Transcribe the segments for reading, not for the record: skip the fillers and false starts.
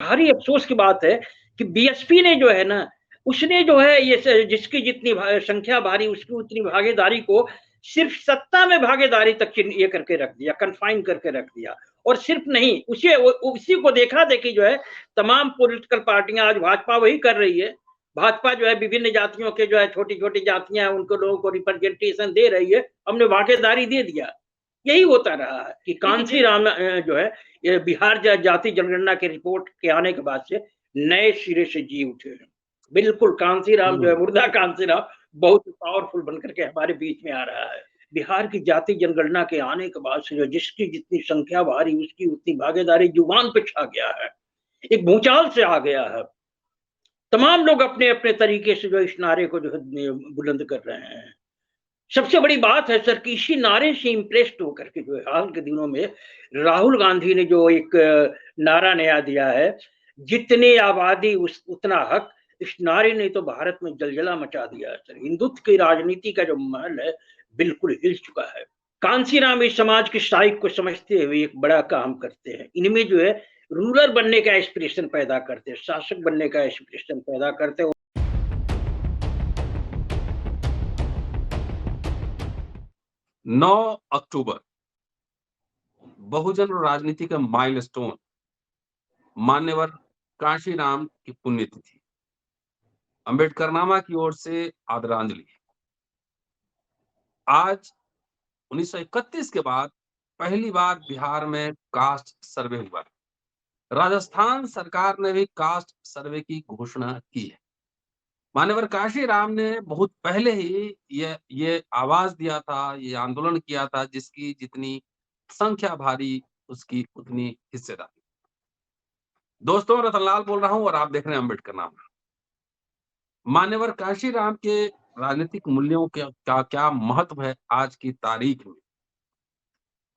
भारी अफ़सोस की बात है कि बीएसपी ने जो है ना, उसने जो है ये जिसकी जितनी संख्या भारी उसकी उतनी भागीदारी को सिर्फ सत्ता में भागीदारी तक ये करके रख दिया, कन्फाइन करके रख दिया। और सिर्फ नहीं, उसी को देखा देखी जो है तमाम पॉलिटिकल पार्टियां, आज भाजपा वही कर रही है। भाजपा जो है विभिन्न जातियों के जो है छोटी-छोटी जातियां हैं, उनको लोगों को रिप्रेजेंटेशन दे रही है। हमने भागीदारी दे दिया। यही होता रहा है कि कांसी राम जो है ये बिहार जाति जनगणना की रिपोर्ट के आने के बाद से नए सिरे से जी उठे हैं। बिल्कुल कांसी राम जो है, मुर्दा कांसी राम बहुत पावरफुल बनकर के हमारे बीच में आ रहा है। बिहार की जाति जनगणना के आने के बाद से जो जिसकी जितनी संख्या भारी उसकी उतनी भागीदारी जुबान पे छा गया है। एक भूचाल से आ गया है। तमाम लोग अपने अपने तरीके से जो इस नारे को जो है बुलंद कर रहे हैं। सबसे बड़ी बात है सर कि इसी नारे से इम्प्रेस्ड होकर के जो है हाल के दिनों में राहुल गांधी ने जो एक नारा नया दिया है, जितनी आबादी उतना हक। इस नारे ने तो भारत में जलजला मचा दिया है सर। हिंदुत्व की राजनीति का जो महल है बिल्कुल हिल चुका है। कांसीराम इस समाज की साइक को समझते हुए एक बड़ा काम करते हैं। इनमें जो है रूलर बनने का एस्पिरेशन पैदा करते हैं, शासक बनने का एस्पिरेशन पैदा करते हैं। 9 अक्टूबर बहुजन राजनीति का माइलस्टोन, मान्यवर कांशीराम की पुण्यतिथि। अंबेडकरनामा की ओर से आदरांजलि। आज 1931 के बाद पहली बार बिहार में कास्ट सर्वे हुआ। राजस्थान सरकार ने भी कास्ट सर्वे की घोषणा की है। मान्यवर कांशीराम ने बहुत पहले ही ये आवाज दिया था, ये आंदोलन किया था, जिसकी जितनी संख्या भारी उसकी उतनी हिस्सेदारी। दोस्तों, रतनलाल बोल रहा हूं और आप देख रहे हैं अंबेडकरनामा। मान्यवर कांशीराम के राजनीतिक मूल्यों का क्या महत्व है आज की तारीख में,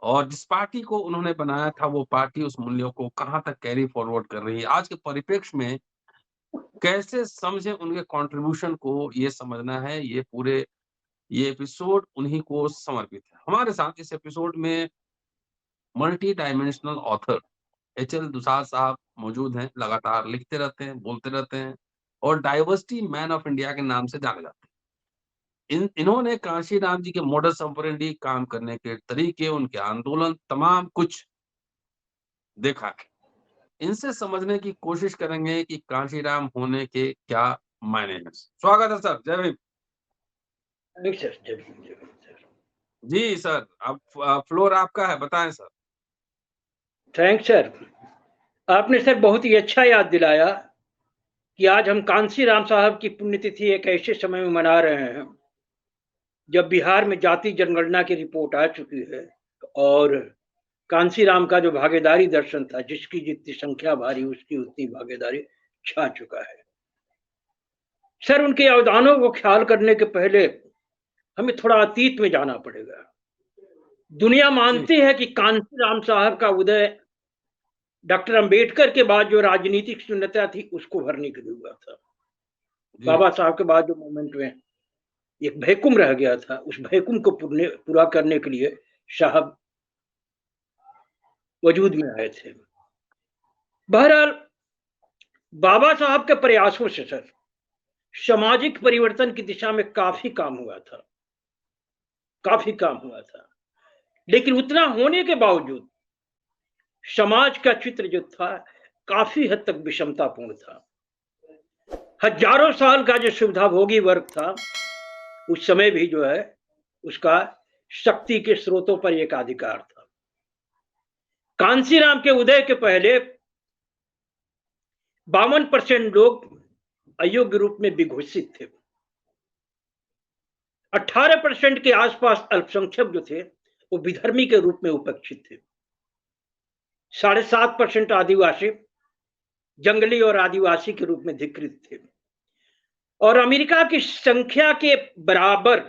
और जिस पार्टी को उन्होंने बनाया था वो पार्टी उस मूल्यों को कहां तक कैरी फॉरवर्ड कर रही है, आज के परिप्रेक्ष्य में कैसे समझें उनके कंट्रीब्यूशन को, ये समझना है। ये एपिसोड उन्हीं को समर्पित है। हमारे साथ इस एपिसोड में मल्टी डायमेंशनल ऑथर एच.एल. दुसाल साहब मौजूद हैं। लगातार लिखते रहते हैं, बोलते रहते हैं और डाइवर्सिटी मैन ऑफ इंडिया के नाम से जाने जाते हैं। इन्होंने कांशीराम जी के मॉडस ऑपरेंडी, काम करने के तरीके, उनके आंदोलन, तमाम कुछ देखा है। इनसे समझने की कोशिश करेंगे कि कांशीराम होने के क्या मायने हैं। स्वागत है सर। जय भीम। जी सर, अब फ्लोर आपका है, बताएं सर। Thanks sir. आपने सर बहुत ही अच्छा याद दिलाया कि आज हम कांसीराम साहब की पुण्यतिथि एक ऐसे समय में मना रहे हैं जब बिहार में जाति जनगणना की रिपोर्ट आ चुकी है और कांसीराम का जो भागीदारी दर्शन था, जिसकी जितनी संख्या भारी उसकी उतनी भागीदारी छा चुका है। सर, उनके अवदानों को ख्याल करने के पहले हमें थोड़ा अतीत में जाना पड़ेगा। दुनिया मानती है कि कांसीराम साहब का उदय डॉक्टर अंबेडकर के बाद जो राजनीतिक शून्यता थी उसको भरने के लिए हुआ था। बाबा साहब के बाद जो मूवमेंट में एक वैक्यूम रह गया था, उस वैक्यूम को पूरा करने के लिए साहब वजूद में आए थे। बहरहाल बाबा साहब के प्रयासों से सर सामाजिक परिवर्तन की दिशा में काफी काम हुआ था। लेकिन उतना होने के बावजूद समाज का चित्र जो था काफी हद तक विषमतापूर्ण था। हजारों साल का जो सुविधाभोगी वर्ग था उस समय भी जो है उसका शक्ति के स्रोतों पर एकाधिकार था। कांसीराम के उदय के पहले 52% लोग अयोग्य रूप में विघोषित थे। 18% के आसपास अल्पसंख्यक जो थे वो विधर्मी के रूप में उपेक्षित थे। 7.5% आदिवासी जंगली और आदिवासी के रूप में धिक्कृत थे। और अमेरिका की संख्या के बराबर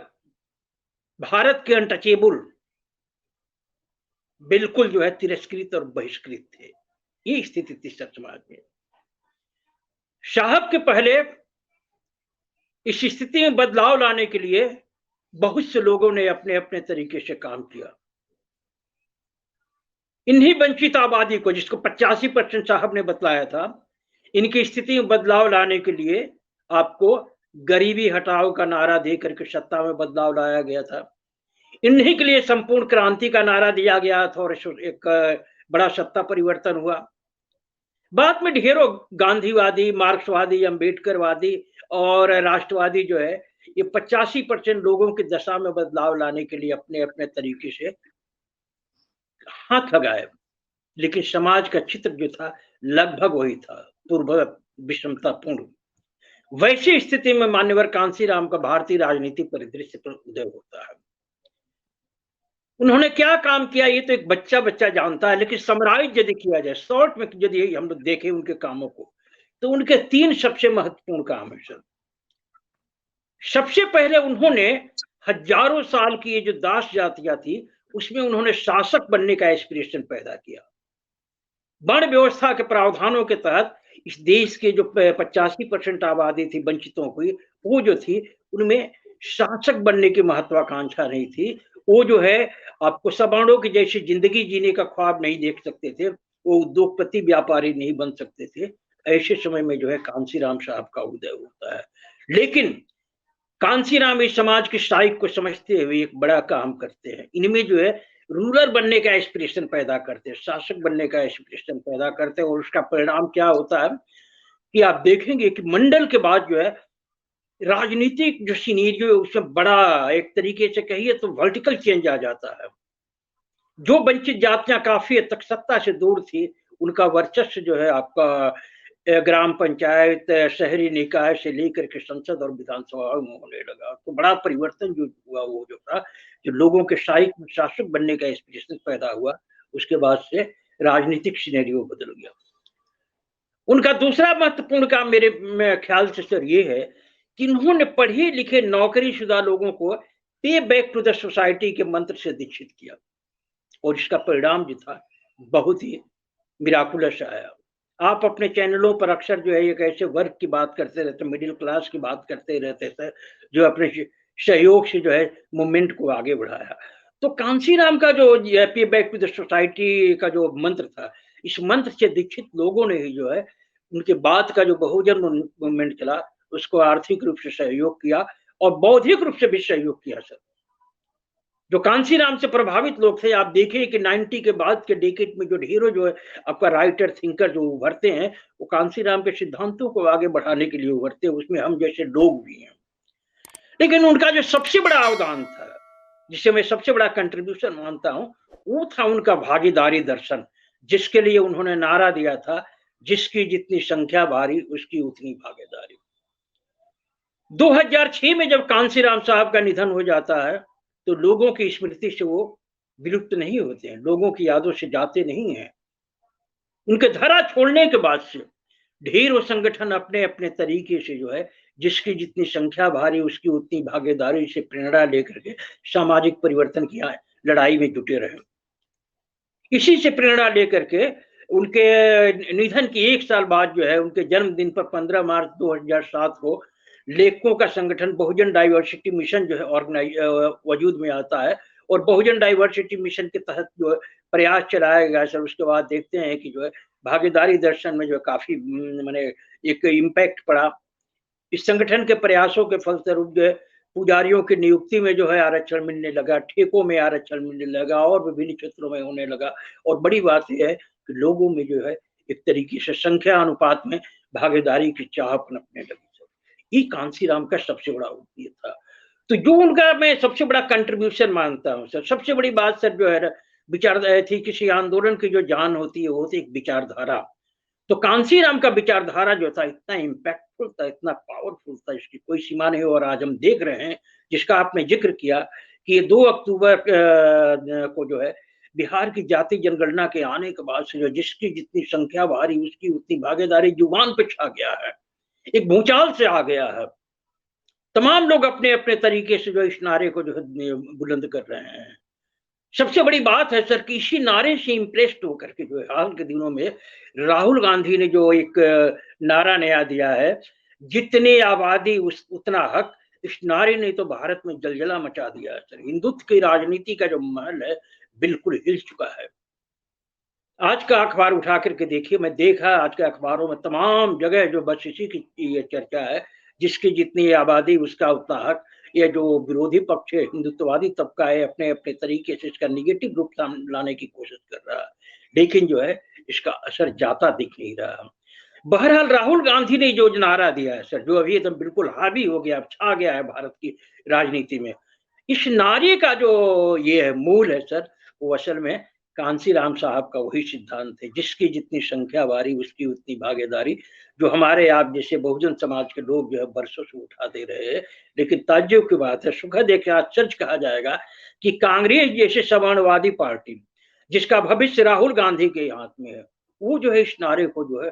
भारत के अनटचेबल बिल्कुल जो है तिरस्कृत और बहिष्कृत थे। ये स्थिति थी समाज में। साहब के पहले इस स्थिति में बदलाव लाने के लिए बहुत से लोगों ने अपने अपने तरीके से काम किया। इन्हीं वंचित आबादी को, जिसको 85% साहब ने बतलाया था, इनकी स्थिति में बदलाव लाने के लिए आपको गरीबी हटाओ का नारा दे करके सत्ता में बदलाव लाया गया था। इन्हीं के लिए संपूर्ण क्रांति का नारा दिया गया था और एक बड़ा सत्ता परिवर्तन हुआ। बाद में ढेरों गांधीवादी, मार्क्सवादी, अंबेडकरवादी और राष्ट्रवादी जो है ये 85% लोगों की दशा में बदलाव लाने के लिए अपने अपने तरीके से हाथ लगाए, लेकिन समाज का चित्र जो था लगभग वही था, पूर्व विषमतापूर्ण। वैसी स्थिति में मान्यवर कांसीराम का भारतीय राजनीतिक परिदृश्य पर उदय होता है। उन्होंने क्या काम किया ये तो एक बच्चा बच्चा जानता है, लेकिन समराइज यदि किया जाए, शॉर्ट में यदि हम लोग देखें उनके कामों को, तो उनके 3 सबसे महत्वपूर्ण काम है सर। सबसे पहले उन्होंने हजारों साल की ये जो दास जातियां थी उसमें उन्होंने शासक बनने का एस्पिरेशन पैदा किया। वर्ण व्यवस्था के प्रावधानों के तहत इस देश के जो 85% आबादी थी वंचितों की, वो जो थी उनमें शासक बनने की महत्वाकांक्षा नहीं थी। वो जो है आपको सवर्णों की जैसी जिंदगी जीने का ख्वाब नहीं देख सकते थे, वो उद्योगपति व्यापारी नहीं बन सकते थे। ऐसे समय में जो है कांसीराम साहब का उदय होता है। लेकिन कांसीराम इस समाज के साइक को समझते हुए एक बड़ा काम करते हैं। इनमें जो है रूलर बनने का एस्पिरेशन पैदा करते हैं, शासक बनने का एस्पिरेशन पैदा करते हैं। और उसका परिणाम क्या होता है कि आप देखेंगे कि मंडल के बाद जो है राजनीतिक जो सिनेरियो है उसमें बड़ा एक तरीके से कहिए तो वर्टिकल चेंज आ जाता है। जो वंचित जातियां काफी हद तक सत्ता से दूर थी, उनका वर्चस्व जो है आपका ग्राम पंचायत, शहरी निकाय से लेकर के संसद और विधानसभा में होने लगा। तो बड़ा परिवर्तन जो हुआ वो जो था, जो लोगों के साइक में शासक बनने का एस्पिरेशन पैदा हुआ, उसके बाद से राजनीतिक सिनेरियो बदल गया। उनका दूसरा महत्वपूर्ण काम मेरे ख्याल से सर ये है कि इन्होंने पढ़े लिखे नौकरीशुदा लोगों को पे बैक टू द सोसाइटी के मंत्र से दीक्षित किया, और इसका परिणाम जो था बहुत ही मिराकुलस आया। आप अपने चैनलों पर अक्सर जो है एक ऐसे वर्ग की बात करते रहते, मिडिल क्लास की बात करते रहते थे जो अपने सहयोग से जो है मूवमेंट को आगे बढ़ाया। तो कांसीराम का जो पे बैक टू द सोसाइटी का जो मंत्र था, इस मंत्र से दीक्षित लोगों ने ही जो है उनके बाद का जो बहुजन मूवमेंट चला उसको आर्थिक रूप से सहयोग किया और बौद्धिक रूप से भी सहयोग किया सर। जो कांसीराम से प्रभावित लोग थे, आप देखें कि 90 के बाद के डेकेड में जो ढेरों जो है आपका राइटर थिंकर जो उभरते हैं, वो कांसीराम के सिद्धांतों को आगे बढ़ाने के लिए उभरते हैं, उसमें हम जैसे लोग भी हैं। लेकिन उनका जो सबसे बड़ा अवदान था, जिसे मैं सबसे बड़ा कंट्रीब्यूशन मानता हूं, वो था उनका भागीदारी दर्शन, जिसके लिए उन्होंने नारा दिया था, जिसकी जितनी संख्या भारी उसकी उतनी भागीदारी। 2006 में जब कांसीराम साहब का निधन हो जाता है तो लोगों की स्मृति से वो विलुप्त नहीं होते हैं, लोगों की यादों से जाते नहीं हैं। उनके धरा छोड़ने के बाद से ढेरों संगठन अपने अपने तरीके से जो है जिसकी जितनी संख्या भारी उसकी उतनी भागीदारी से प्रेरणा लेकर के सामाजिक परिवर्तन की लड़ाई में जुटे रहे। इसी से प्रेरणा लेकर के उनके निधन की 1 साल बाद जो है उनके जन्मदिन पर 15 मार्च 2007 को लेखकों का संगठन बहुजन डाइवर्सिटी मिशन जो है वजूद में आता है, और बहुजन डाइवर्सिटी मिशन के तहत जो प्रयास चलाया गया सर, उसके बाद देखते हैं कि जो है भागीदारी दर्शन में जो काफी माने एक इम्पैक्ट पड़ा। इस संगठन के प्रयासों के फलस्वरूप जो है पुजारियों की नियुक्ति में जो है आरक्षण मिलने लगा, ठेकों में आरक्षण मिलने लगा और विभिन्न क्षेत्रों में होने लगा। और बड़ी बात यह है कि लोगों में जो है एक तरीके से संख्या अनुपात में भागीदारी की चाह पनपने लगी। ये कांसीराम का सबसे बड़ा उद्देश्य था। तो जो उनका मैं सबसे बड़ा कंट्रीब्यूशन मानता हूँ सर, सबसे बड़ी बात सर जो है विचार थी, किसी आंदोलन की जो जान होती है वो होती एक विचारधारा। तो कांसीराम का विचारधारा जो था इतना इम्पैक्टफुल था, इतना पावरफुल था, इसकी कोई सीमा नहीं। और आज हम देख रहे हैं, जिसका आपने जिक्र किया कि 2 अक्टूबर को जो है बिहार की जाति जनगणना के आने के बाद से जो जिसकी जितनी संख्या भारी उसकी उतनी भागीदारी जुबान पे छा गया है, एक भूचाल से आ गया है। तमाम लोग अपने अपने तरीके से जो इस नारे को जो है बुलंद कर रहे हैं। सबसे बड़ी बात है सर कि इसी नारे से इम्प्रेस्ड होकर के जो है हाल के दिनों में राहुल गांधी ने जो एक नारा नया दिया है, जितनी आबादी उतना हक, इस नारे ने तो भारत में जलजला मचा दिया है सर। हिंदुत्व की राजनीति का जो महल है बिल्कुल हिल चुका है। आज का अखबार उठा करके देखिए, मैं देखा आज के अखबारों में तमाम जगह जो बस इसी की ये चर्चा है, जिसकी जितनी आबादी उसका उतना हक। ये जो विरोधी पक्ष है, हिंदुत्ववादी तबका है, अपने अपने तरीके से इसका निगेटिव रूप लाने की कोशिश कर रहा है, लेकिन जो है इसका असर जाता दिख नहीं रहा। बहरहाल राहुल गांधी ने जो नारा दिया है सर, जो अभी एकदम बिल्कुल हावी हो गया, छा गया है भारत की राजनीति में, इस नारे का जो ये है मूल है सर, वो असल में कांसीराम साहब का वही सिद्धांत है, जिसकी जितनी संख्या बारी उसकी उतनी भागीदारी, जो हमारे आप जैसे बहुजन समाज के लोग जो है बरसों से उठाते रहे। लेकिन ताज्जुब की बात है, सुखद एक आश्चर्य कहा जाएगा कि कांग्रेस जैसे सवर्णवादी पार्टी, जिसका भविष्य राहुल गांधी के हाथ में है, वो जो है इस नारे को जो है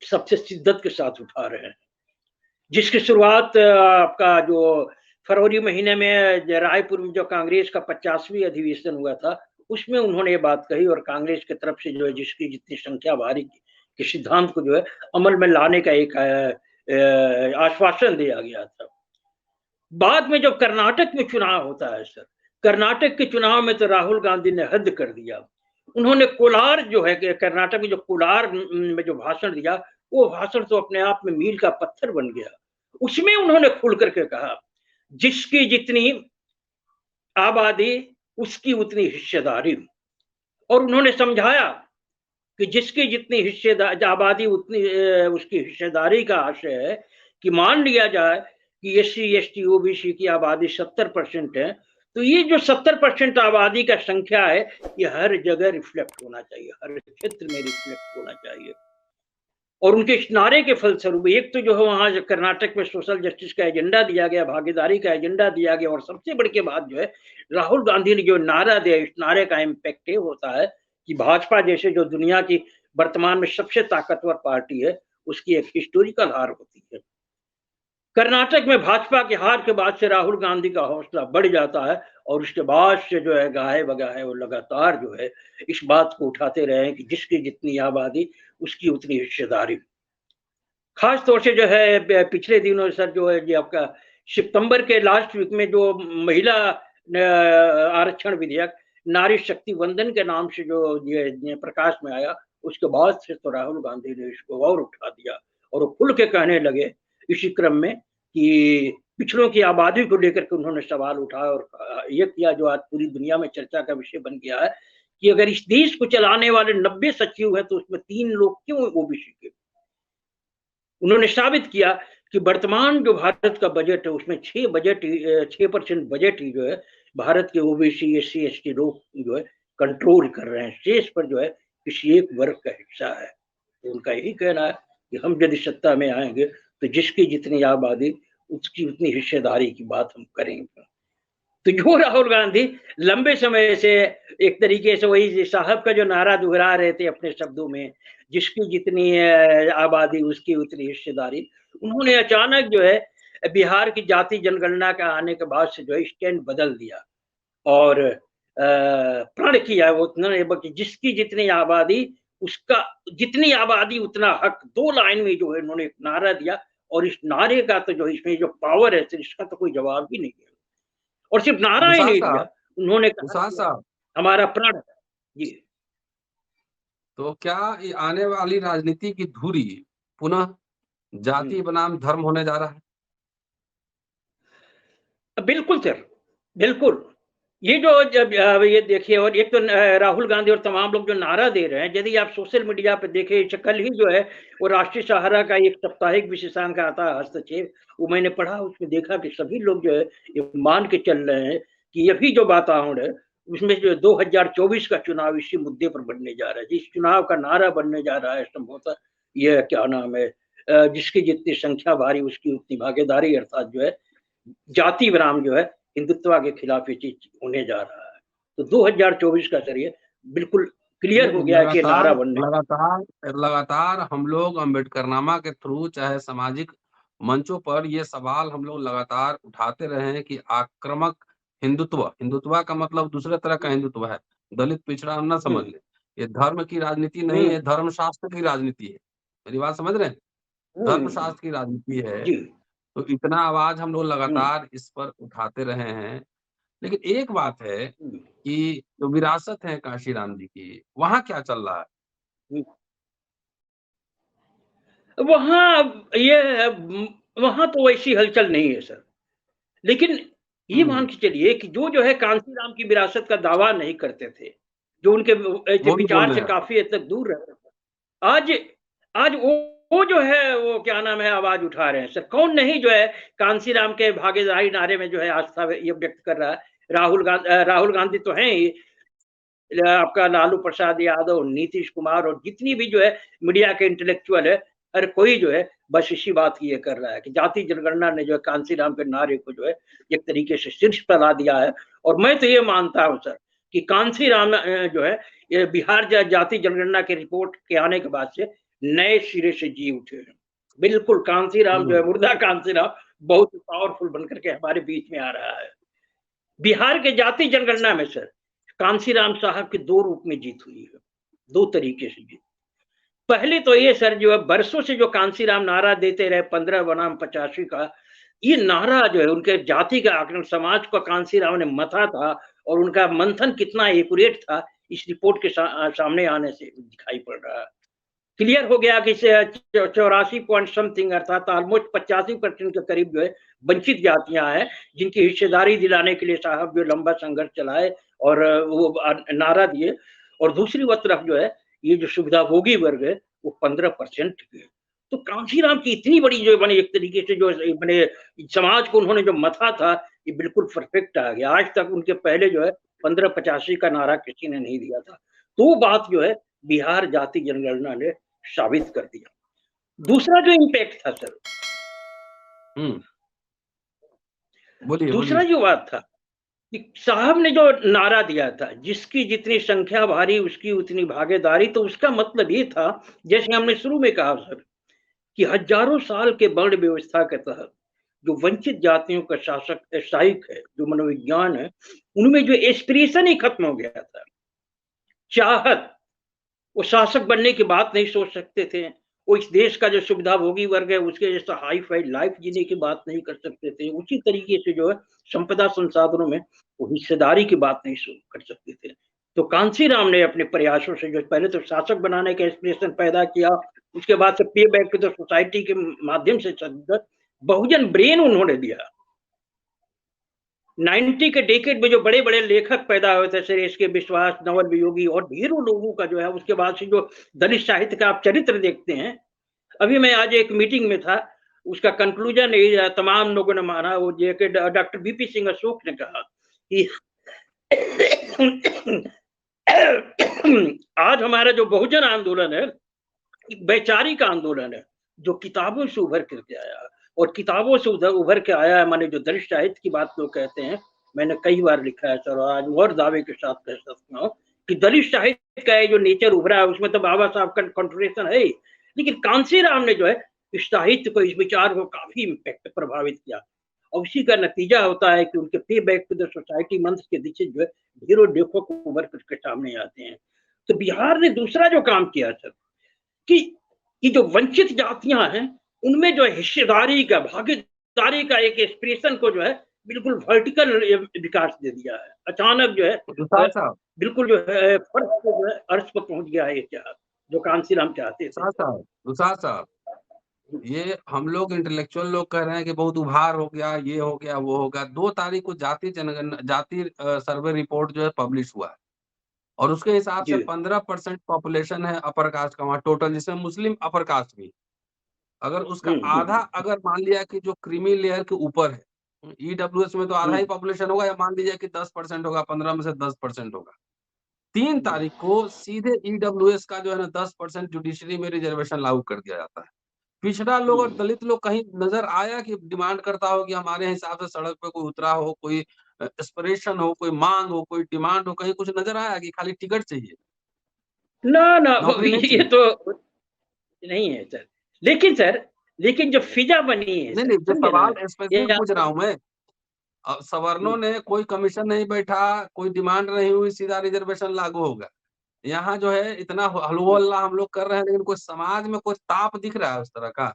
सबसे शिद्दत के साथ उठा रहे हैं। जिसकी शुरुआत आपका जो फरवरी महीने में रायपुर में जो कांग्रेस का 50वीं अधिवेशन हुआ था, उसमें उन्होंने ये बात कही, और कांग्रेस की तरफ से जो है जिसकी जितनी संख्या भारी के सिद्धांत को जो है अमल में लाने का एक आश्वासन दिया गया था। बाद में जब कर्नाटक में चुनाव होता है सर, कर्नाटक के चुनाव में तो राहुल गांधी ने हद कर दिया। उन्होंने कोलार जो है कर्नाटक में जो कोलार में जो भाषण दिया, वो भाषण तो अपने आप में मील का पत्थर बन गया। उसमें उन्होंने खुल करके कहा, जिसकी जितनी आबादी उसकी उतनी हिस्सेदारी, और उन्होंने समझाया कि जिसकी जितनी हिस्सेदारी आबादी उतनी उसकी हिस्सेदारी का आशय है कि मान लिया जाए कि एससी एसटी ओबीसी की आबादी 70% है, तो ये जो 70% आबादी का संख्या है, ये हर जगह रिफ्लेक्ट होना चाहिए, हर क्षेत्र में रिफ्लेक्ट होना चाहिए। और उनके इस नारे के फलस्वरूप एक तो जो है वहां कर्नाटक में सोशल जस्टिस का एजेंडा दिया गया, भागीदारी का एजेंडा दिया गया, और सबसे बड़ी के बात जो है राहुल गांधी ने जो नारा दिया, इस नारे का इम्पैक्ट ये होता है कि भाजपा जैसे जो दुनिया की वर्तमान में सबसे ताकतवर पार्टी है, उसकी एक हिस्टोरिकल हार होती है। कर्नाटक में भाजपा की हार के बाद से राहुल गांधी का हौसला बढ़ जाता है, और उसके बाद से जो है गाहे बगाहे वो लगातार जो है इस बात को उठाते रहे कि जिसकी जितनी आबादी उसकी उतनी हिस्सेदारी। खास तौर से जो है पिछले दिनों सर जो है ये आपका सितंबर के लास्ट वीक में जो महिला आरक्षण विधेयक नारी शक्ति वंदन के नाम से जो ये प्रकाश में आया, उसके बाद से तो राहुल गांधी ने इसको और उठा दिया, और वो खुल के कहने लगे इसी क्रम में कि पिछड़ों की आबादी को लेकर के उन्होंने सवाल उठाया, और ये किया जो आज पूरी दुनिया में चर्चा का विषय बन गया है कि अगर इस देश को चलाने वाले 90 सचिव हैं, तो उसमें 3 लोग क्यों ओबीसी के। उन्होंने साबित किया कि वर्तमान जो भारत का बजट है, उसमें 6% बजट ही जो है भारत के ओबीसी एससी एसटी लोग जो है कंट्रोल कर रहे हैं, शेष पर जो है किसी एक वर्ग का हिस्सा है। तो उनका यही कहना है कि हम यदि सत्ता में आएंगे तो जिसकी जितनी आबादी उसकी उतनी हिस्सेदारी की बात हम करेंगे। तो जो राहुल गांधी लंबे समय से एक तरीके से वही साहब का जो नारा दोहरा रहे थे अपने शब्दों में, जिसकी जितनी आबादी उसकी उतनी हिस्सेदारी, उन्होंने अचानक जो है बिहार की जाति जनगणना का आने के बाद से जो है स्टैंड बदल दिया, और प्रण किया वो उन्होंने जिसकी जितनी आबादी उसका जितनी आबादी उतना हक, 2 लाइन में जो है उन्होंने एक नारा दिया। और इस नारे का तो जो इसमें जो पावर है इसका तो कोई जवाब ही नहीं है। और सिर्फ नारा ही विशाल नहीं दिया, साहब, उन्होंने कहा विशाल साहब, हमारा प्रण है। जी। तो क्या ये आने वाली राजनीति की धुरी पुनः जाति बनाम धर्म होने जा रहा है? बिल्कुल सर, बिल्कुल। ये जो जब ये देखिए, और एक तो राहुल गांधी और तमाम लोग जो नारा दे रहे हैं, यदि आप सोशल मीडिया पे देखें, कल ही जो है वो राष्ट्रीय सहारा का एक साप्ताहिक विशेषांक आता है हस्तक्षेप, वो मैंने पढ़ा, उसमें देखा कि सभी लोग जो है ये मान के चल रहे हैं कि ये भी जो वातावरण है उसमें जो 2024 का चुनाव इसी मुद्दे पर बनने जा रहा है, जिस चुनाव का नारा बनने जा रहा है संभवतः ये क्या नाम है, जिसकी जितनी संख्या भारी उसकी उतनी भागीदारी, अर्थात जो है जाति विराम जो है हिंदुत्व के खिलाफ ये चीज होने जा रहा है। तो 2024 का सर ये बिल्कुल क्लियर हो गया है कि लगातार नारा बनने। लगातार लगातार हम लोग अम्बेडकरनामा के थ्रू चाहे सामाजिक मंचों पर ये सवाल हम लोग लगातार उठाते रहे हैं कि आक्रामक हिंदुत्व का मतलब दूसरे तरह का हिंदुत्व है, दलित पिछड़ा हम ना समझ ले। ये धर्म की राजनीति नहीं है, धर्मशास्त्र की राजनीति है। मेरी बात समझ रहे हैं? धर्मशास्त्र की राजनीति है। जी। तो इतना आवाज हम लोग लगातार इस पर उठाते रहे हैं। लेकिन एक बात है कि जो विरासत है कांशीराम जी की, वहाँ क्या चल रहा है? वहां ये वहां तो वैसी हलचल नहीं है सर, लेकिन ये मान के चलिए कि जो है कांसीराम की विरासत का दावा नहीं करते थे, जो उनके ऐसे वो भी बोल विचार रहे से हैं। काफी हद तक दूर रहते थे, आज आज वो जो है वो क्या नाम है आवाज उठा रहे हैं सर। कौन नहीं जो है कांसीराम के भागीदारी नारे में जो है आस्था ये व्यक्त कर रहा है। राहुल गांधी तो हैं ही, आपका लालू प्रसाद यादव, नीतीश कुमार और जितनी भी जो है मीडिया के इंटेलेक्चुअल है, हर कोई जो है बस इसी बात की ये कर रहा है कि जाति जनगणना ने जो है कांसीराम के नारे को जो है एक तरीके से शीर्ष पर ला दिया है। और मैं तो ये मानता हूं सर कि कांसीराम जो है ये बिहार जाति जनगणना के रिपोर्ट के आने के बाद से नए सिरे से जी उठे हैं। बिल्कुल कांसीराम जो है मुर्दा कांसीराम बहुत पावरफुल बनकर के हमारे बीच में आ रहा है। बिहार के जाति जनगणना में सर कांसीराम साहब की दो रूप में जीत हुई है, दो तरीके से जीत। पहले तो ये सर जो है बरसों से जो कांसीराम नारा देते रहे 15 बनाम 85 का, ये नारा जो है उनके जाति का आकलन समाज को कांसीराम ने मथा था और उनका मंथन कितना एक्यूरेट था इस रिपोर्ट के सामने आने से दिखाई पड़ रहा है। क्लियर हो गया कि 84 पॉइंट समथिंग अर्थात ऑलमोस्ट 85% के करीब जो है वंचित जातियां हैं, जिनकी हिस्सेदारी दिलाने के लिए साहब जो लंबा संघर्ष चलाए और वो नारा दिए। और दूसरी तरफ जो है ये जो सुविधाभोगी वर्ग है वो 15% के। तो कांशीराम की इतनी बड़ी जो बने एक तरीके से जो बने समाज को उन्होंने जो मथा था ये बिल्कुल परफेक्ट आ गया। आज तक उनके पहले जो है 1585 का नारा किसी ने नहीं दिया था। तो बात जो है बिहार जाति जनगणना ने साबित कर दिया। दूसरा जो इम्पैक्ट था सर, बोलिए दूसरा जो बात था कि साहब ने जो नारा दिया था जिसकी जितनी संख्या भारी उसकी उतनी भागीदारी, तो उसका मतलब ये था जैसे हमने शुरू में कहा सर कि हजारों साल के वर्ण व्यवस्था के तहत जो वंचित जातियों का शासक साहिक है, जो मनोविज्ञान है, उनमें जो एस्पिरेशन ही खत्म हो गया था। चाहत, वो शासक बनने की बात नहीं सोच सकते थे, वो इस देश का जो सुविधाभोगी वर्ग है उसके जैसा हाई फाई लाइफ जीने की बात नहीं कर सकते थे। उसी तरीके से जो है संपदा संसाधनों में वो हिस्सेदारी की बात नहीं कर सकते थे। तो कांसीराम ने अपने प्रयासों से जो पहले तो शासक बनाने का इंस्पिरेशन पैदा किया, उसके बाद से पे बैक टू द सोसाइटी के माध्यम से बहुजन ब्रेन उन्होंने दिया। 90 के डेकेड में जो बड़े बड़े लेखक पैदा हुए थे, सुरेश के विश्वास, नवल वियोगी और ढेरों लोगों का जो है उसके बाद से जो दलित साहित्य का आप चरित्र देखते हैं। अभी मैं आज एक मीटिंग में था, उसका कंक्लूजन यही तमाम लोगों ने माना, वो डॉक्टर बीपी सिंह अशोक ने कहा कि आज हमारा जो बहुजन आंदोलन है वैचारिक आंदोलन है, जो किताबों से उभर करके आया। और किताबों से उभर के आया है, माने जो दलित साहित्य की बात लोग कहते हैं, मैंने कई बार लिखा है सर, आज और दावे के साथ कह सकता हूँ कि दलित साहित्य का जो नेचर उभरा है उसमें तो बाबा साहब का कंट्रीब्यूशन है ही, लेकिन कांसीराम ने जो है इस साहित्य को, इस विचार को काफी इम्पैक्ट प्रभावित किया। और उसी का नतीजा होता है कि उनके पे back to the society month के पीछे जो है ढेरों लेखक उभर करके सामने आते हैं। तो बिहार ने दूसरा जो काम किया सर कि जो वंचित जातियां हैं उनमें जो हिस्सेदारी का, भागीदारी का एक एक्सप्रेशन को जो है बिल्कुल वर्टिकल विकास दे दिया है। अचानक जो है बिल्कुल जो है फर्श पे जो है अर्श पर पहुंच गया है, क्या जो कांसीराम चाहते थे। साहब ये हम लोग इंटेलेक्चुअल लोग कह रहे हैं कि बहुत उभार हो गया, ये हो गया, वो हो गया। 2 तारीख को जाति सर्वे रिपोर्ट जो है पब्लिश हुआ है और उसके हिसाब से 15% पॉपुलेशन है अपर कास्ट का वहाँ टोटल, जिसमें मुस्लिम अपर कास्ट भी। अगर उसका आधा अगर मान लिया कि जो क्रीमी लेयर के ऊपर है, ईडब्ल्यूएस में तो आधा ही पॉपुलेशन होगा, या मान लीजिए कि 10% होगा, 15 में से 10% होगा। 3 तारीख को सीधे ईडब्ल्यूएस का जो है ना 10% जुडिशरी में रिजर्वेशन लागू कर दिया जाता है। पिछड़ा लोग और दलित लोग कहीं नजर आया कि डिमांड करता हो कि हमारे हिसाब से सड़क पे कोई उतरा हो, कोई एस्पिरेशन हो, कोई मांग हो, कोई डिमांड हो, कहीं कुछ नजर आया कि खाली टिकट चाहिए? ना ये तो नहीं है सर। लेकिन जो फिजा बनी है, नहीं, जो सवाल स्पेसिफिक पूछ रहा हूं मैं, सवर्णों ने कोई कमीशन नहीं बैठा, कोई डिमांड नहीं हुई, सीधा रिजर्वेशन लागू होगा। यहाँ जो है इतना हलवा हल्ला हम लोग कर रहे हैं, लेकिन कोई समाज में कोई ताप दिख रहा है उस तरह का?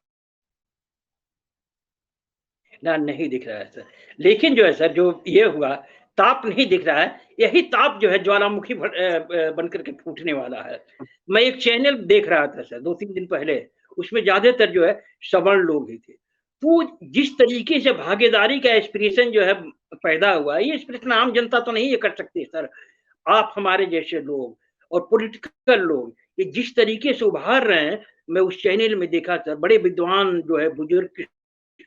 ना, नहीं दिख रहा है सर। लेकिन जो है सर जो ये हुआ ताप नहीं दिख रहा है, यही ताप जो है ज्वालामुखी बन करके फूटने वाला है। मैं एक चैनल देख रहा था सर 2-3 दिन पहले, उसमें ज्यादातर जो है सवर्ण लोग ही थे। तो जिस तरीके से भागीदारी का एस्पिरेशन जो है पैदा हुआ है, ये एस्पिरेशन आम जनता तो नहीं ये कर सकती सर। आप हमारे जैसे लोग और पॉलिटिकल लोग ये जिस तरीके से उभार रहे हैं, मैं उस चैनल में देखा सर, बड़े विद्वान जो है बुजुर्ग,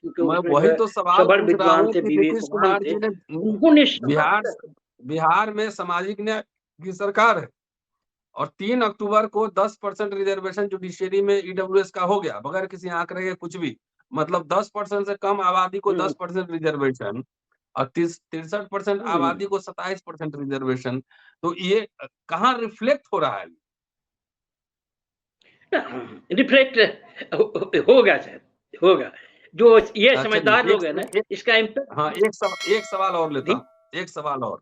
मैं उसमें जो वही है तो सवाल सबल पूछ रहा विद्वान हूँ थे, कि नीतीश विवेकवान कुमार थे, जी ने उन्होंने बिहार में सामाजिक न्याय की सरकार है और 3 अक्टूबर को 10% रिजर्वेशन जुडिशियरी में ईडब्ल्यूएस का हो गया बगैर किसी आंकड़े के कुछ भी, मतलब 10% से कम आबादी को 10% रिजर्वेशन और 63% आबादी को 27% रिजर्वेशन। तो ये कहाँ रिफ्लेक्ट हो रहा है? रिफ्लेक्ट होगा सर, होगा। जो ये समझदार चलिए लोग है ना, इसका इम्पैक्ट। हाँ एक सवाल और लेता हूँ, एक सवाल और।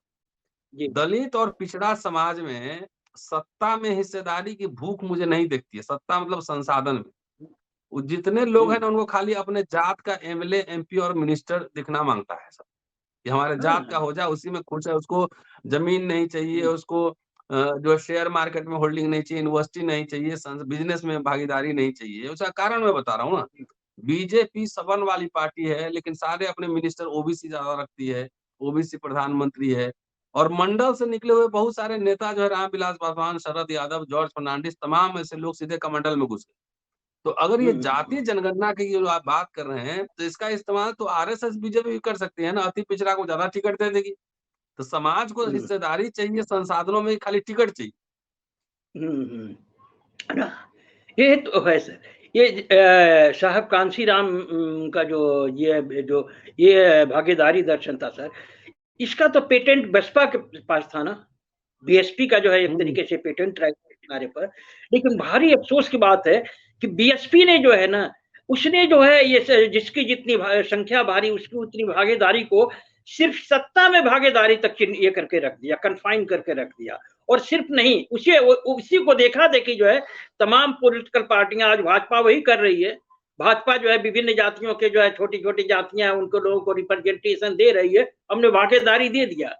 जी दलित और पिछड़ा समाज में सत्ता में हिस्सेदारी की भूख मुझे नहीं दिखती है। सत्ता मतलब संसाधन में वो जितने लोग हैं ना उनको खाली अपने जात का एमएलए एमपी और मिनिस्टर दिखना मांगता है सब कि हमारे जात का हो जाए, उसी में खुश है। उसको जमीन नहीं चाहिए, उसको जो शेयर मार्केट में होल्डिंग नहीं चाहिए, यूनिवर्सिटी नहीं चाहिए, बिजनेस में भागीदारी नहीं चाहिए। उसका कारण मैं बता रहा हूँ ना, बीजेपी सवन वाली पार्टी है लेकिन सारे अपने मिनिस्टर ओबीसी ज्यादा रखती है, ओबीसी प्रधानमंत्री है और मंडल से निकले हुए बहुत सारे नेता जो है रामविलास पासवान, शरद यादव, जॉर्ज फर्नांडिस, तमाम ऐसे लोग सीधे कमंडल में घुस गए। तो अगर ये जातीय जनगणना की जो आप बात कर रहे हैं तो इसका इस्तेमाल तो आरएसएस बीजेपी भी कर सकती है ना, अति पिछड़ा को ज्यादा टिकट दे देगी। तो समाज को हिस्सेदारी चाहिए, संसाधनों में खाली टिकट चाहिए। ना, ये तो है सर। ये साहब कांसी राम का ये भागीदारी दर्शन था सर, इसका तो पेटेंट बसपा के पास था ना, बीएसपी का जो है एक तरीके से पेटेंट राइट किनारे पर। लेकिन भारी अफसोस की बात है कि बीएसपी ने जो है ना, उसने जो है ये जिसकी जितनी संख्या भारी उसकी उतनी भागीदारी को सिर्फ सत्ता में भागीदारी तक ये करके रख दिया, कन्फाइन करके रख दिया। और सिर्फ नहीं, उसी को देखा देखी जो है तमाम पॉलिटिकल पार्टियां, आज भाजपा वही कर रही है। भाजपा जो है विभिन्न जातियों के जो है छोटी छोटी जातियां उनको लोगों को रिप्रेजेंटेशन दे रही है, हमने भागीदारी दे दिया,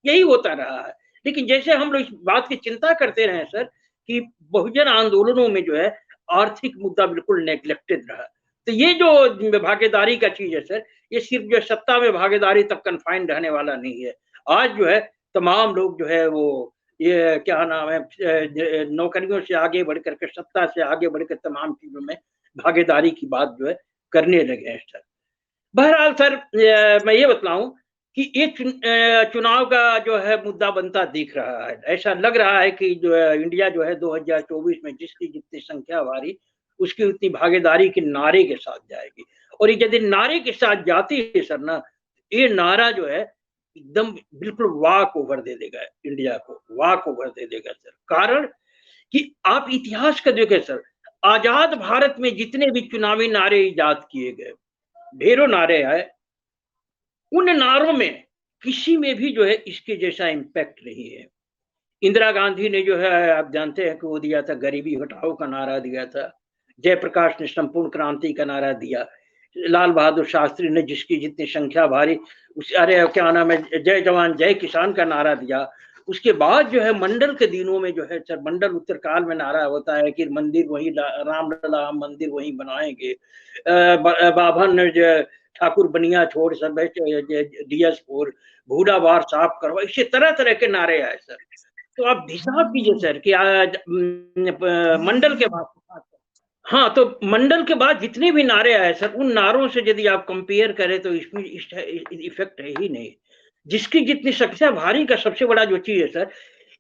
यही होता रहा है। लेकिन जैसे हम लोग इस बात की चिंता करते रहे सर कि बहुजन आंदोलनों में जो है आर्थिक मुद्दा बिल्कुल नेग्लेक्टेड रहा। तो ये जो भागीदारी का चीज है सर, ये सिर्फ जो सत्ता में भागीदारी तक कन्फाइंड रहने वाला नहीं है। आज जो है तमाम लोग जो है वो ये क्या नाम है, नौकरियों से आगे बढ़कर के, सत्ता से आगे बढ़कर तमाम चीजों में भागीदारी की बात जो है करने लगे हैं सर। बहरहाल सर, मैं ये बतलाऊं कि ये चुनाव का जो है मुद्दा बनता दिख रहा है। ऐसा लग रहा है कि जो है इंडिया जो है 2024 में जिसकी जितनी संख्या भारी उसकी उतनी भागीदारी के नारे के साथ जाएगी। और ये यदि नारे के साथ जाती है सर ना, ये नारा जो है एकदम बिल्कुल वाक ओवर दे देगा, इंडिया को वाक ओवर दे देगा सर। कारण कि आप इतिहास का देखें सर, आजाद भारत में जितने भी चुनावी नारे इजाद किए गए, ढेरों नारे आए, उन नारों में किसी में भी जो है इसके जैसा इम्पैक्ट नहीं है। इंदिरा गांधी ने जो है आप जानते हैं कि वो दिया था गरीबी हटाओ का नारा दिया था, जयप्रकाश ने संपूर्ण क्रांति का नारा दिया, लाल बहादुर शास्त्री ने जिसकी जितनी संख्या भारी उस अरे क्या नाम है जय जवान जय किसान का नारा दिया। उसके बाद जो है मंडल के दिनों में जो है सर, मंडल उत्तरकाल में नारा होता है कि मंदिर वही रामलला हम मंदिर वही बनाएंगे, बाभन जो ठाकुर बनिया छोड़ सब डीएस4 भूडा बार साफ करो, इसे तरह तरह के नारे आए सर। तो आप हिसाब कीजिए सर कि आज मंडल के बाद, हाँ तो मंडल के बाद जितने भी नारे आए सर, उन नारों से यदि आप कंपेयर करें तो इसमें इफेक्ट है ही नहीं। जिसकी जितनी संख्या भारी का सबसे बड़ा जो चीज है सर,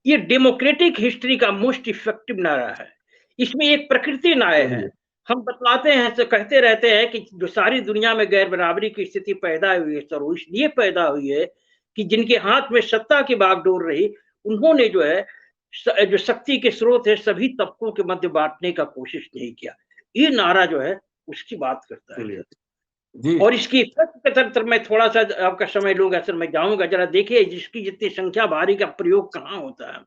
ये डेमोक्रेटिक हिस्ट्री का मोस्ट इफेक्टिव नारा है। इसमें एक प्रकृति न्याय है। हम बतलाते हैं तो कहते रहते हैं कि जो सारी दुनिया में गैर बराबरी की स्थिति पैदा हुई है सर, वो इसलिए पैदा हुई है कि जिनके हाथ में सत्ता की बागडोर रही, उन्होंने जो है जो शक्ति के स्रोत है सभी तबकों के मध्य बांटने का कोशिश नहीं किया। ये नारा जो है उसकी बात करता है जी। और इसकी इफेक्ट के तरफ मैं थोड़ा सा आपका समय लूंगा सर, मैं जाऊंगा। जरा देखिए जिसकी जितनी संख्या भारी का प्रयोग कहाँ होता है।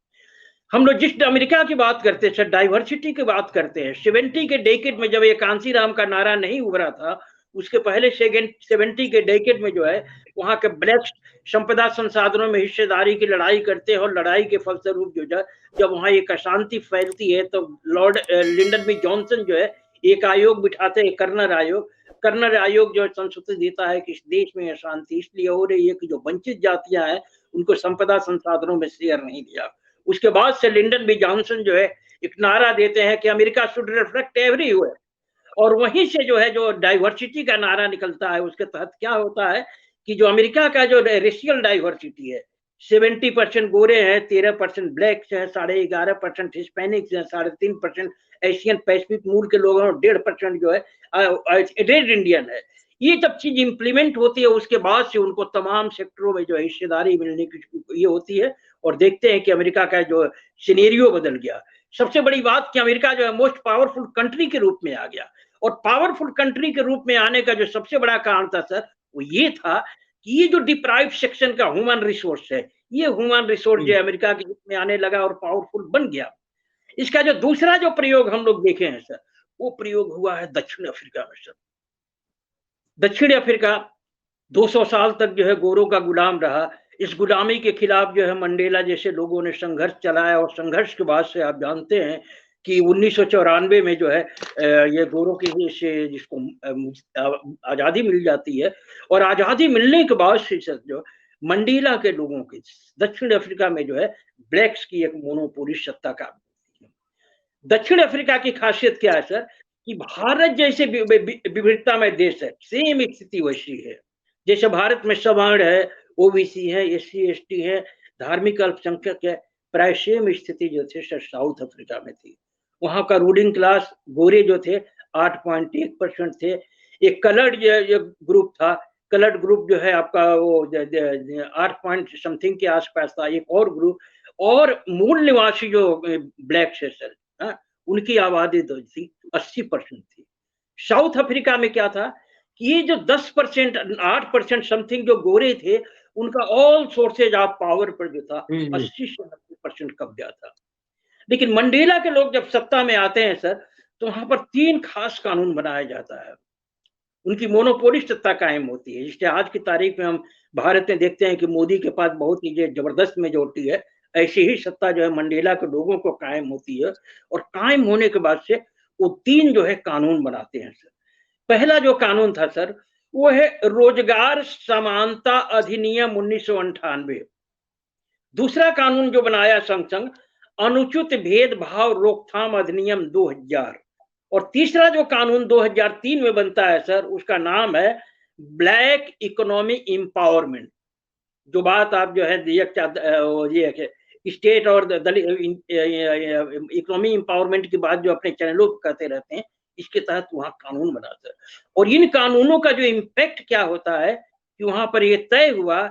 हम लोग जिस अमेरिका की बात करते हैं सर, डाइवर्सिटी की बात करते हैं, 70 के डेकेड में जब ये कांसी राम का नारा नहीं उभरा था, उसके पहले 70 के डेकेड में जो है वहां के ब्लैक संपदा संसाधनों में हिस्सेदारी की लड़ाई करते हैं, और लड़ाई के फलस्वरूप जब वहां एक अशांति फैलती है तो लॉर्ड लिंडन बी जॉनसन जो है एक आयोग बिठाते हैं, कर्नर आयोग जो संसूचित देता है कि इस देश में अशांति इसलिए हो रही है कि जो वंचित जातियां हैं उनको संपदा संसाधनों में शेयर नहीं दिया। उसके बाद से लिंडन बी जॉनसन जो है एक नारा देते हैं कि अमेरिका शुड रिफ्लेक्ट एवरीवेयर, और वहीं से जो डाइवर्सिटी का नारा निकलता है, उसके तहत क्या होता है कि जो अमेरिका का जो रेशियल डाइवर्सिटी है, 70% गोरे हैं, 13% ब्लैक्स हैं, 11.5% हिस्पैनिक्स हैं, 3.5% एशियन पैसिफिक मूल के लोग हैं, और 1.5% जो है रेड इंडियन है। ये जब चीज इंप्लीमेंट होती है उसके बाद से उनको तमाम सेक्टरों में जो हिस्सेदारी मिलने की ये होती है, और देखते हैं कि अमेरिका का जो सिनेरियो बदल गया। सबसे बड़ी बात कि अमेरिका जो है मोस्ट पावरफुल कंट्री के रूप में आ गया, और पावरफुल कंट्री के रूप में आने का जो सबसे बड़ा कारण था सर वो ये था कि ये जो डिप्राइव्ड सेक्शन का ह्यूमन रिसोर्स है, ये ह्यूमन रिसोर्स जो अमेरिका के रूप में आने लगा और पावरफुल बन गया। इसका जो दूसरा जो प्रयोग हम लोग देखे हैं सर, वो प्रयोग हुआ है दक्षिण अफ्रीका में। सर दक्षिण अफ्रीका 200 साल तक जो है गोरों का गुलाम रहा। इस गुलामी के खिलाफ जो है मंडेला जैसे लोगों ने संघर्ष चलाया, और संघर्ष के बाद से आप जानते हैं कि 1994 में जो है ये गोरों की जिसको आजादी मिल जाती है, और आजादी मिलने के बाद से जो मंडेला के लोगों की दक्षिण अफ्रीका में जो है ब्लैक्स की एक मोनोपोली सत्ता का। दक्षिण अफ्रीका की खासियत क्या है सर कि भारत जैसे विविधता में देश है, सेम स्थिति वैसी है। जैसे भारत में सवर्ण है, ओबीसी है, एससी एसटी है, धार्मिक अल्पसंख्यक है, प्राय सेम स्थिति जो थे सर साउथ अफ्रीका में थी। वहां का रूलिंग क्लास गोरे जो थे 8.1% थे। एक कलर्ड ग्रुप था, कलर्ड ग्रुप जो है आपका वो 8 समथिंग के आसपास था, एक और ग्रुप, और मूल निवासी जो ब्लैक है सर उनकी आबादी तो थी 80% थी। साउथ अफ्रीका में क्या था कि ये जो 10% 8% समथिंग जो गोरे थे उनका ऑल सोर्सेज ऑफ पावर पर जो था 80 से 90% कब्जा था। लेकिन मंडेला के लोग जब सत्ता में आते हैं सर तो वहां पर 3 खास कानून बनाया जाता है, उनकी मोनोपोली सत्ता कायम होती है। जिससे आज की तारीख में हम भारत में देखते हैं कि मोदी के पास बहुत ही जबरदस्त मेजोरिटी है, ऐसी ही सत्ता जो है मंडेला के लोगों को कायम होती है। और कायम होने के बाद से वो 3 जो है कानून बनाते हैं सर। पहला जो कानून था सर वो है रोजगार समानता अधिनियम 1998। दूसरा कानून जो बनाया संग अनुचित भेदभाव रोकथाम अधिनियम 2000। और तीसरा जो कानून 2003 में बनता है सर उसका नाम है ब्लैक इकोनॉमी एम्पावरमेंट। जो बात आप जो है ये स्टेट और इकोनॉमी एम्पावरमेंट की बात जो अपने चैनलों पर कहते रहते हैं, इसके तहत वहां कानून बनाता है। और इन कानूनों का जो इम्पैक्ट क्या होता है कि वहां पर यह तय हुआ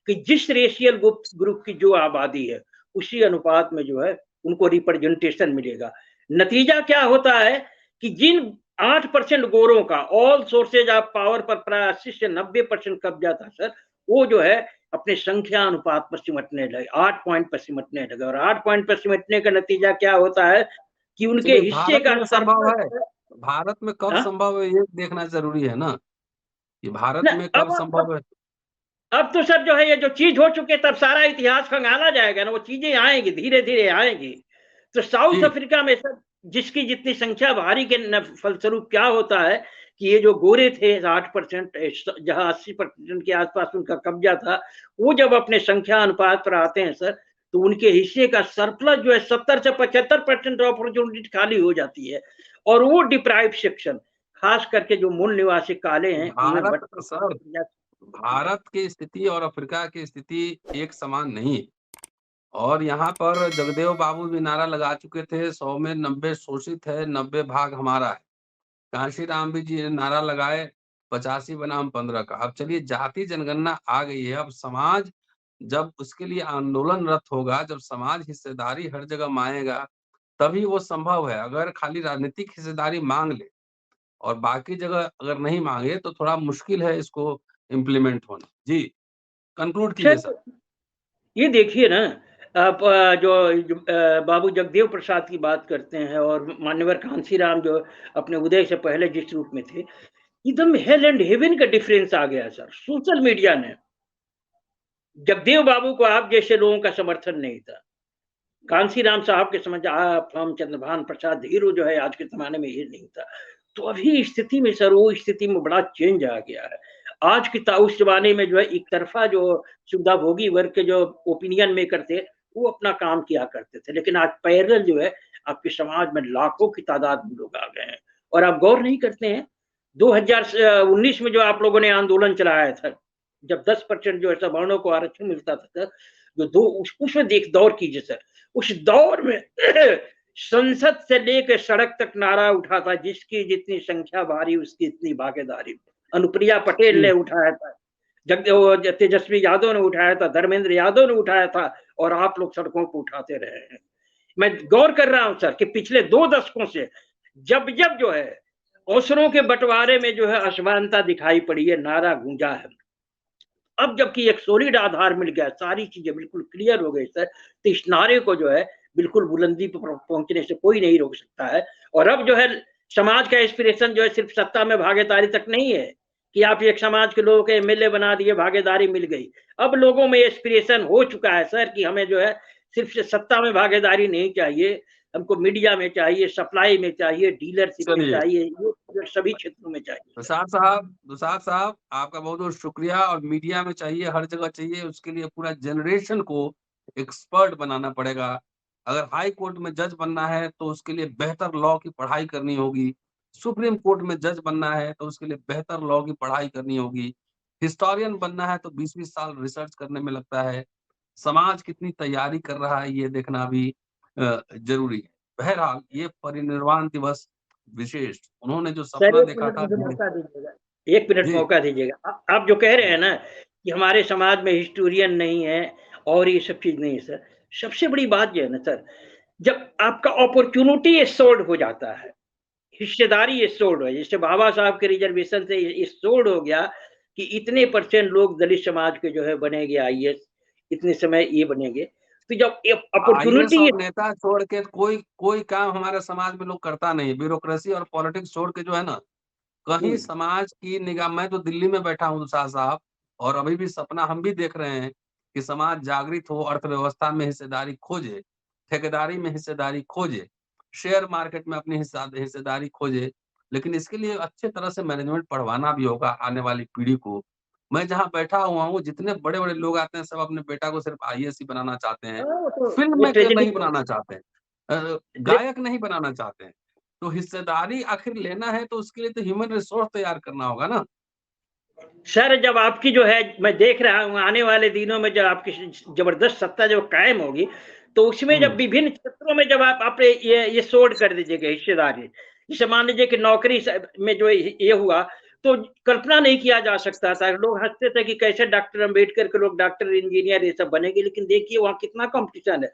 कि जिस रेशियल ग्रुप की जो आबादी है उसी अनुपात में जो है उनको रिप्रेजेंटेशन मिलेगा। नतीजा क्या होता है कि जिन 8% गोरों का ऑल सोर्सेज ऑफ पावर पर प्राय 80 से 90% कब्जा था सर, वो जो है अपने संख्या अनुपात पर सिमटने लगे, 8 पॉइंट पर सिमटने लगे। और 8 पॉइंट पर सिमटने का नतीजा क्या होता है कि उनके हिस्से का संभव है, भारत में कब संभव है ये देखना जरूरी है ना, कि भारत में कब संभव है। अब तो सर जो है ये जो चीज हो चुके तब सारा इतिहास खंगाला जाएगा ना, वो चीजें आएंगी, धीरे धीरे आएंगी। तो साउथ अफ्रीका में सर जिसकी जितनी संख्या भारी के फलस्वरूप क्या होता है कि ये जो गोरे थे 8%, जहां 80% के आसपास उनका कब्जा था, वो जब अपने संख्या अनुपात पर आते हैं सर तो उनके हिस्से का सरप्लस जो है 70 से 75% अपॉर्चुनिटी खाली हो जाती है। और वो डिप्राइव सेक्शन खास करके जो मूल निवासी काले हैं भारत की स्थिति और अफ्रीका की स्थिति एक समान नहीं है। और यहाँ पर जगदेव बाबू भी नारा लगा चुके थे 100 में 90 शोषित है, 90 भाग हमारा है। कांशीराम भी जी ने नारा लगाए 85 बनाम 15 का। अब चलिए जाति जनगणना आ गई है, अब समाज जब उसके लिए आंदोलनरत होगा, जब समाज हिस्सेदारी हर जगह मांगेगा तभी वो संभव है। अगर खाली राजनीतिक हिस्सेदारी मांग ले और बाकी जगह अगर नहीं मांगे तो थोड़ा मुश्किल है इसको इम्प्लीमेंट होना। जी कंक्लूड कीजिए सर। ये देखिए ना आप जो बाबू जगदेव प्रसाद की बात करते हैं और मान्यवर कांशीराम जो अपने उदय से पहले जिस रूप में थे, एकदम हेल एंड हेवन का डिफरेंस आ गया सर सोशल मीडिया ने। जगदेव बाबू को आप जैसे लोगों का समर्थन नहीं था, कांसीराम साहब के समझ आप, हम चंद्रभान प्रसाद हीरो जो है आज के जमाने में ये नहीं था। तो अभी स्थिति में सर वो स्थिति में बड़ा चेंज आ गया है। आज की उस जमाने में जो है एक तरफा जो सुविधाभोगी वर्ग के जो ओपिनियन मेकर थे वो अपना काम किया करते थे, लेकिन आज पैरेलल जो है आपके समाज में लाखों की तादाद में लोग आ गए हैं और आप गौर नहीं करते हैं। 2019 में जो आप लोगों ने आंदोलन चलाया था, जब 10% जो है सवर्णों को आरक्षण मिलता था, जो दो उसमें देख दौर कीजिए सर, उस दौर में संसद से लेकर सड़क तक नारा उठा था, जिसकी जितनी संख्या भारी उसकी इतनी भागीदारी। अनुप्रिया पटेल ने उठाया था, तेजस्वी यादव ने उठाया था, धर्मेंद्र यादव ने उठाया था, और आप लोग सड़कों को उठाते रहे हैं। मैं गौर कर रहा हूं सर कि पिछले 2 दशकों से जब जब जो है अवसरों के बंटवारे में जो है असमानता दिखाई पड़ी है, नारा गूंजा है। अब जबकि एक सॉलिड आधार मिल गया, सारी चीजें बिल्कुल क्लियर हो गई सर, तो इस नारे को जो है बिल्कुल बुलंदी पर पहुंचने से कोई नहीं रोक सकता है। और अब जो है समाज का एस्पिरेशन जो है सिर्फ सत्ता में भागीदारी तक नहीं है कि आप एक समाज के लोगों के एमएलए बना दिए, भागीदारी मिल गई। अब लोगों में एस्पिरेशन हो चुका है सर कि हमें जो है सिर्फ सत्ता में भागीदारी नहीं चाहिए, हमको मीडिया में चाहिए, सप्लाई में चाहिए, डीलरशिप में चाहिए, ये सभी क्षेत्रों में चाहिए। दुसाद साहब आपका बहुत बहुत शुक्रिया। और मीडिया में चाहिए, हर जगह चाहिए, उसके लिए पूरा जनरेशन को एक्सपर्ट बनाना पड़ेगा। अगर हाई कोर्ट में जज बनना है तो उसके लिए बेहतर लॉ की पढ़ाई करनी होगी। सुप्रीम कोर्ट में जज बनना है तो उसके लिए बेहतर लॉ की पढ़ाई करनी होगी। हिस्टोरियन बनना है तो 20-20 साल रिसर्च करने में लगता है। समाज कितनी तैयारी कर रहा है ये देखना भी जरूरी है। बहरहाल ये परिनिर्वाण दिवस विशेष, उन्होंने जो सर सपना 1 देखा मिनट था मुझे मौका दीजिएगा, 1 मिनट जी मौका दीजिएगा। आप जो कह रहे हैं ना कि हमारे समाज में हिस्टोरियन नहीं है और ये सब चीज नहीं है सर, सबसे बड़ी बात जो है ना सर, जब आपका अपॉर्चुनिटी एश्योर्ड हो जाता है, हिस्सेदारी एश्योर्ड हो, जैसे बाबा साहब के रिजर्वेशन से एश्योर्ड हो गया कि इतने % लोग दलित समाज के जो है बनेंगे आईएएस, इतने समय ये बनेंगे, तो जब आईएएस अपॉर्चुनिटी और नेता छोड़ के कोई कोई काम हमारे समाज में लोग करता नहीं। ब्यूरोक्रेसी और पॉलिटिक्स छोड़ के जो है ना, कहीं समाज की निगाह। मैं तो दिल्ली में बैठा हूँ दुसाद साहब, और अभी भी सपना हम भी देख रहे हैं कि समाज जागृत हो, अर्थव्यवस्था में हिस्सेदारी खोजे, ठेकेदारी में हिस्सेदारी खोजे, शेयर मार्केट में अपनी हिस्सेदारी खोजे। लेकिन इसके लिए अच्छे तरह से मैनेजमेंट पढ़वाना भी होगा आने वाली पीढ़ी को। मैं जहाँ बैठा हुआ हूँ, जितने बड़े-बड़े लोग आते हैं सब अपने बेटा को सिर्फ आईएएस ही बनाना चाहते हैं। वो तो फ़िल्म वो मेकर ट्रेजेडी नहीं बनाना चाहते हैं। गायक नहीं बनाना चाहते हैं। तो हिस्सेदारी आखिर लेना है तो उसके लिए तो ह्यूमन रिसोर्स तैयार करना होगा ना। सर जब आपकी जो है मैं देख रहा हूँ आने वाले दिनों में जब आपकी जबरदस्त सत्ता जो कायम होगी, तो उसमें जब विभिन्न क्षेत्रों में जब आप ये सोल्ड कर दीजिएगा हिस्सेदारी, जैसे मान लीजिए कि नौकरी में जो ये हुआ, तो कल्पना नहीं किया जा सकता था। लोग हंसते थे कि कैसे डॉक्टर अम्बेडकर के लोग डॉक्टर, इंजीनियर ये सब बनेंगे, लेकिन देखिए वहाँ कितना कंपटीशन है।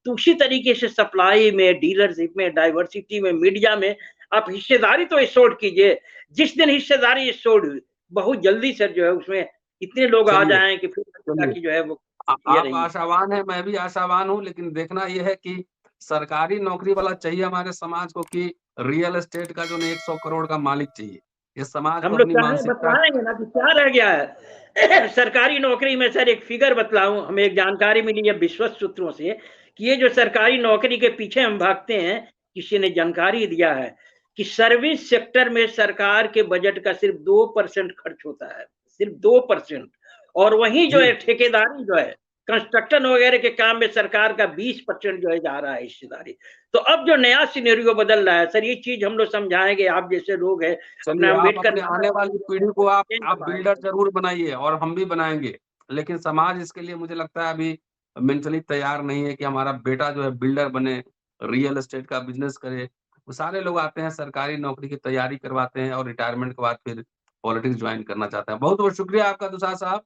तो उसी तरीके से सप्लाई में, डीलरशिप में, डाइवर्सिटी में, मीडिया में आप हिस्सेदारी तो सोल्ड कीजिए। जिस दिन हिस्सेदारी सोल्ड हुई, बहुत जल्दी सर जो है उसमें इतने लोग आ चलिए, जाएँ कि फिर की जो है वो ये आप नहीं है। आशावान हैं, मैं भी आशावान हूँ, लेकिन देखना ये है कि सरकारी नौकरी वाला चाहिए हमारे समाज को कि रियल एस्टेट का जो नहीं 100 करोड़ का मालिक चाहिए। ये समाज को हम लोग अपनी चाहें मानसिकता बतलाएँगे ना कि क्या रह गया है। सरकारी नौकरी में सर एक फिगर बतलाऊँ, हमें एक जानकारी मिली है विश्वस्त सूत्रों से कि ये जो सरकारी नौकरी के पीछे हम भागते हैं, किसी ने जानकारी दिया है कि सर्विस सेक्टर में सरकार के बजट का सिर्फ 2% खर्च होता है, सिर्फ 2%। और वहीं जो जी, है ठेकेदारी जो है, कंस्ट्रक्शन वगैरह के काम में सरकार का 20% जो है जा रहा है हिस्सेदारी। तो अब जो नया सिनेरियो बदल रहा है सर, ये चीज़ हम लोग समझाएँगे, आप जैसे लोग हैं, अपना चलिए आप अम्बेडकर अपने आने वाली पीढ़ी को आप बिल्डर करवाएँगे। ज़रूर बनाइए और हम भी बनाएँगे। लेकिन समाज इसके लिए मुझे लगता है अभी मेंटली तैयार नहीं है कि हमारा बेटा जो है बिल्डर बने, रियल एस्टेट का बिज़नेस करे। वो सारे लोग आते हैं, सरकारी नौकरी की तैयारी करवाते हैं और रिटायरमेंट के बाद फिर पॉलिटिक्स जॉइन करना चाहते हैं। बहुत-बहुत शुक्रिया आपका दुसाद साहब।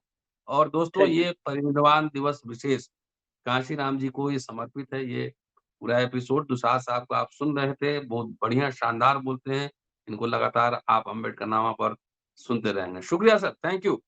और दोस्तों थैंक यू। ये परिनिर्वाण दिवस विशेष कांशीराम जी को ये समर्पित है। ये पूरा एपिसोड दुसाद साहब को आप सुन रहे थे। बहुत बढ़िया शानदार बोलते हैं। इनको लगातार आप अम्बेडकरनामा पर सुनते रहेंगे। शुक्रिया सर, थैंक यू।